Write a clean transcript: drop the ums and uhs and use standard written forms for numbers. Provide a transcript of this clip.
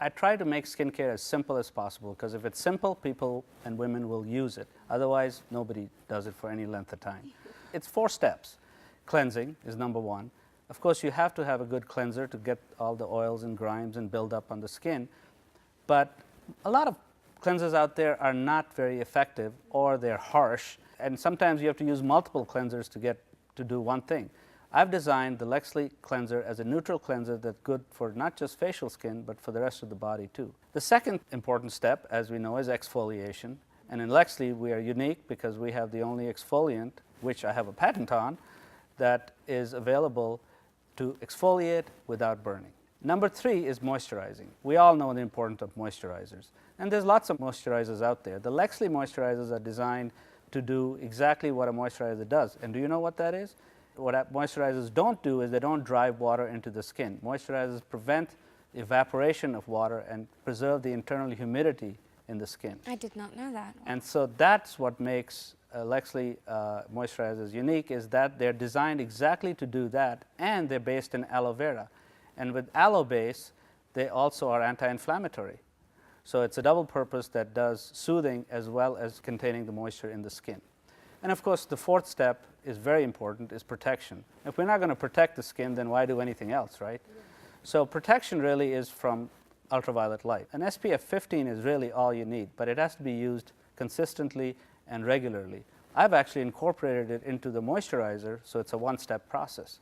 I try to make skincare as simple as possible, because if it's simple, people and women will use it. Otherwise, nobody does it for any length of time. It's 4 steps. Cleansing is number 1. Of course, you have to have a good cleanser to get all the oils and grimes and build up on the skin. But a lot of cleansers out there are not very effective, or they're harsh, and sometimes you have to use multiple cleansers to do one thing. I've designed the Lexli cleanser as a neutral cleanser that's good for not just facial skin, but for the rest of the body too. The second important step, as we know, is exfoliation. And in Lexli, we are unique because we have the only exfoliant, which I have a patent on, that is available to exfoliate without burning. Number 3 is moisturizing. We all know the importance of moisturizers. And there's lots of moisturizers out there. The Lexli moisturizers are designed to do exactly what a moisturizer does. And do you know what that is? What moisturizers don't do is they don't drive water into the skin. Moisturizers prevent evaporation of water and preserve the internal humidity in the skin. I did not know that. And so that's what makes Lexli moisturizers unique, is that they're designed exactly to do that, and they're based in aloe vera. And with aloe base, they also are anti-inflammatory. So it's a double purpose that does soothing as well as containing the moisture in the skin. And of course, the 4th step is very important, is protection. If we're not going to protect the skin, then why do anything else, right? So protection really is from ultraviolet light. An SPF 15 is really all you need, but it has to be used consistently and regularly. I've actually incorporated it into the moisturizer, so it's a 1-step process.